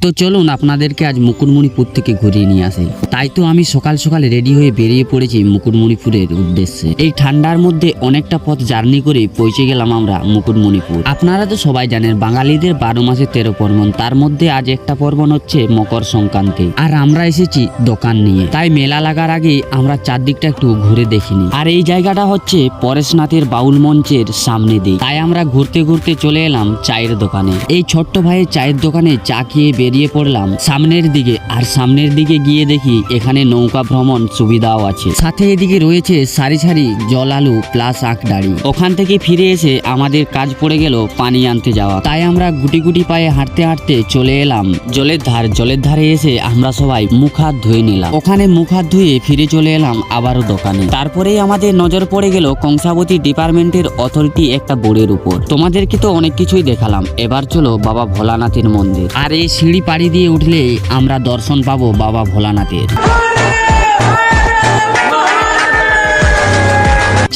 তো চলুন আপনাদেরকে আজ মুকুটমণিপুর থেকে ঘুরিয়ে নিয়ে আসি। তাই তো আমি সকাল সকাল রেডি হয়ে বেরিয়ে পড়েছি মুকুটমণিপুরের উদ্দেশ্যে। এই ঠান্ডার মধ্যে অনেকটা পথ জার্নি করে পৌঁছে গেলাম আমরা মুকুটমণিপুর। আপনারা তো সবাই জানেন বাঙালিদের 12 মাসে 13 পর্বণ, তার মধ্যে আজ একটা পর্বণ হচ্ছে মকর সংক্রান্তি। আর আমরা এসেছি দোকান নিয়ে, তাই মেলা লাগার আগে আমরা চারদিকটা একটু ঘুরে দেখিনি। আর এই জায়গাটা হচ্ছে পরেশনাথের বাউল মঞ্চের সামনে দিক, তাই আমরা ঘুরতে ঘুরতে চলে এলাম চায়ের দোকানে। এই ছোট্ট ভাইয়ের চায়ের দোকানে চা খেয়ে বেরিয়ে পড়লাম সামনের দিকে। আর সামনের দিকে গিয়ে দেখি এখানে নৌকা ভ্রমণ সুবিধাও আছে, সাথে এদিকে রয়েছে সারি সারি জল আলু প্লাস আখডাড়ি। ওখান থেকে ফিরে এসে আমাদের কাজ পড়ে গেল পানি আনতে যাওয়া, তাই আমরা গুটি গুটি পায়ে হাঁটতে হাঁটতে চলে এলাম জলের ধারে এসে আমরা সবাই মুখ হাত ধুয়ে নিলাম। ওখানে মুখ হাত ধুয়ে ফিরে চলে এলাম আবারও দোকানে। তারপরেই আমাদের নজর পড়ে গেল কংসাবতী ডিপার্টমেন্টের অথরিটি একটা বোর্ডের উপর। তোমাদেরকে তো অনেক কিছুই দেখালাম, এবার চলো বাবা ভোলানাথের মন্দির। আর এই সিঁড়ি পাড়ি দিয়ে উঠলে আমরা দর্শন পাবো বাবা ভোলানাথের।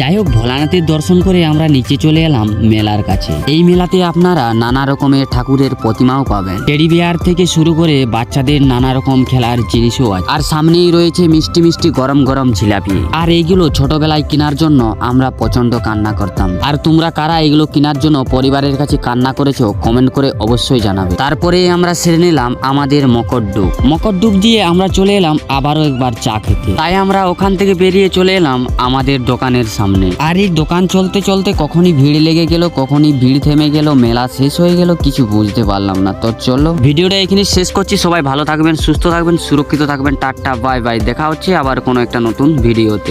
যাই হোক, ভোলানাথের দর্শন করে আমরা নিচে চলে এলাম মেলার কাছে। এই মেলাতে আপনারা নানা রকমের ঠাকুরের প্রতিমাও পাবেন, টেডি বিয়ার থেকে শুরু করে বাচ্চাদের নানা রকম খেলার জিনিসও আছে। আর সামনেই রয়েছে মিষ্টি মিষ্টি গরম গরম জিলাপি। আর এইগুলো ছোটবেলায় কেনার জন্য আমরা প্রচন্ড কান্না করতাম। আর তোমরা কারা এগুলো কেনার জন্য পরিবারের কাছে কান্না করেছো কমেন্ট করে অবশ্যই জানাবে। তারপরে আমরা সেরে নিলাম আমাদের মকরডুব দিয়ে আমরা চলে এলাম আবারও একবার চা খেতে। তাই আমরা ওখান থেকে বেরিয়ে চলে এলাম আমাদের দোকানের সামনে। আর এই দোকান চলতে চলতে কখনই ভিড় লেগে গেল, কখনই ভিড় থেমে গেল, মেলা শেষ হয়ে গেল, কিছু বুঝতে পারলাম না। তো চলো ভিডিওটা এখানে শেষ করছি। সবাই ভালো থাকবেন, সুস্থ থাকবেন, সুরক্ষিত থাকবেন। টাটা বাই বাই, দেখা হচ্ছে আবার কোনো একটা নতুন ভিডিওতে।